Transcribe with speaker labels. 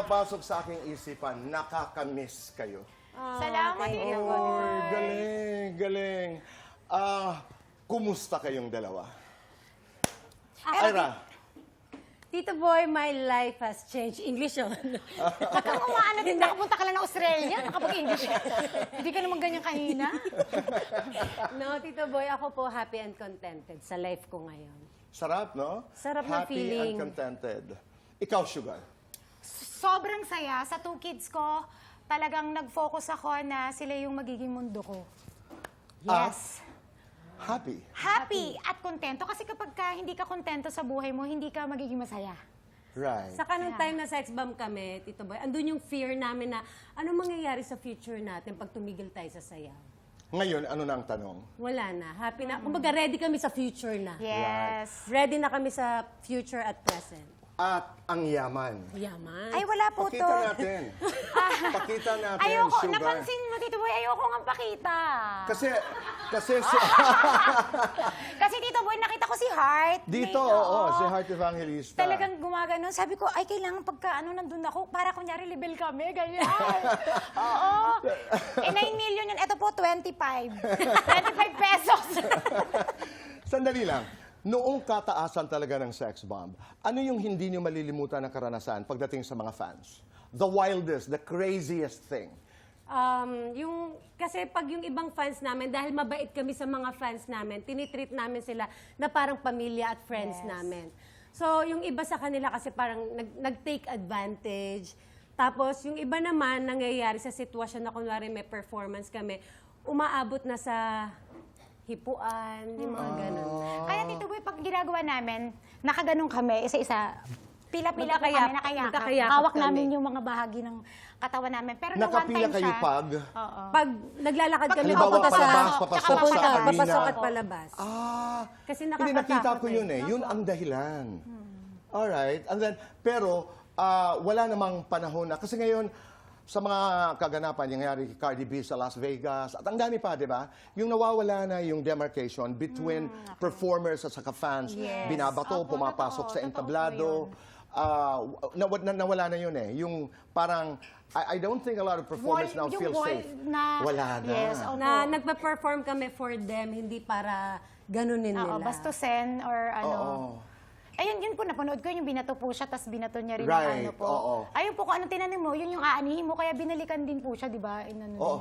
Speaker 1: pumapasok sa aking isipan, nakakamiss kayo.
Speaker 2: Salamat, Tito Boy.
Speaker 1: Oh, galing, galing. Kumusta kayong dalawa? Ira,
Speaker 3: Tito Boy, my life has changed. English yun.
Speaker 2: Kung umaano din, nakapunta ka lang ng Australia, nakapag-English. Hindi ka naman ganyan kanina.
Speaker 3: No, Tito Boy, ako po happy and contented sa life ko ngayon.
Speaker 1: sarap, no?
Speaker 3: Sarap na
Speaker 1: Happy
Speaker 3: feeling.
Speaker 1: and contented. Ikaw, Sugar.
Speaker 2: Sobrang saya. Sa 2 kids ko, talagang nag-focus ako na sila yung magiging mundo ko. Yes.
Speaker 1: Happy.
Speaker 2: Happy at kontento. Kasi kapag hindi ka kontento sa buhay mo, hindi ka magiging masaya.
Speaker 1: Right.
Speaker 3: Saka nung time na sex bomb kami, Tito Boy, andun yung fear namin na ano mangyayari sa future natin pag tumigil tayo sa sayaw.
Speaker 1: Ngayon, ano na ang tanong?
Speaker 3: Wala na. Happy na. Kumbaga, ready kami sa future na.
Speaker 2: Yes.
Speaker 3: Ready na kami sa future at present.
Speaker 1: At ang yaman.
Speaker 3: Yaman.
Speaker 2: Ay, wala po
Speaker 1: Pakita
Speaker 2: to.
Speaker 1: natin. Pakita natin,
Speaker 2: Ayoko,
Speaker 1: Sugar.
Speaker 2: napansin mo, Tito Boy, ayoko nga pakita.
Speaker 1: Kasi
Speaker 2: Kasi Tito Boy, nakita ko si Heart.
Speaker 1: dito,
Speaker 2: May-
Speaker 1: oo, si Heart Evangelista.
Speaker 2: Talagang gumaganon. Sabi ko, ay, kailangan pagka nandun ako, para kunyari libel kami, ganyan. Oo. 9 million yun. Ito po, 25. 25 pesos.
Speaker 1: Sandali lang. Noong kataasan talaga ng sex bomb, ano yung hindi niyo malilimutan na karanasan pagdating sa mga fans? The wildest, the craziest thing.
Speaker 3: Kasi pag yung ibang fans namin, dahil mabait kami sa mga fans namin, tinitreat namin sila na parang pamilya at friends namin. So, yung iba sa kanila kasi parang nag-take advantage. Tapos, yung iba naman, nangyayari sa sitwasyon na kunwari may performance kami, umaabot na sa hipuan, yung mga ganun.
Speaker 2: Kaya Tito Boy, pag ginagawa namin, nakaganon kami, isa-isa, pila-pila po kami, nakayakap.
Speaker 3: Magkakayakap
Speaker 2: Hawak
Speaker 3: kami.
Speaker 2: namin yung mga bahagi ng katawan namin. Pero nung one
Speaker 1: Nakapila
Speaker 2: time
Speaker 1: kayo
Speaker 2: siya,
Speaker 1: pag...
Speaker 2: Oo.
Speaker 3: Pag naglalakad kami,
Speaker 1: Halimbawa,
Speaker 3: papunta sa...
Speaker 1: palabas, papasok
Speaker 3: papunta,
Speaker 1: sa arena.
Speaker 3: papasok at palabas.
Speaker 1: Hindi,
Speaker 3: Kasi
Speaker 1: nakita
Speaker 3: nakakatakot
Speaker 1: ko yun eh. Yun ang dahilan. Alright. And then, pero, wala namang panahon na. Kasi ngayon, sa mga kaganapan, yung nangyari kay Cardi B sa Las Vegas, at ang dami pa, di ba? Yung nawawala na yung demarcation between performers at saka fans.
Speaker 2: Yes.
Speaker 1: Binabato,
Speaker 2: Opo,
Speaker 1: pumapasok
Speaker 2: totoo.
Speaker 1: sa
Speaker 2: Totoo
Speaker 1: entablado. Nawala na yun eh. Yung parang, I don't think a lot of performers now
Speaker 2: Yung
Speaker 1: feel
Speaker 2: wall
Speaker 1: safe.
Speaker 2: na-
Speaker 1: Wala na.
Speaker 2: Yes, opo.
Speaker 3: Na nagpa-perform kami for them, hindi para ganunin
Speaker 2: Oo,
Speaker 3: nila.
Speaker 2: bastusin or ano.
Speaker 1: Oo.
Speaker 2: Ayun, yun po, napanood ko yung binato po siya, tapos binato niya rin
Speaker 1: Right,
Speaker 2: yung ano po.
Speaker 1: oo.
Speaker 2: Ayun po, kung anong tinanim mo, yun yung aanihin mo, kaya binalikan din po siya, di ba? Inano
Speaker 1: Oo.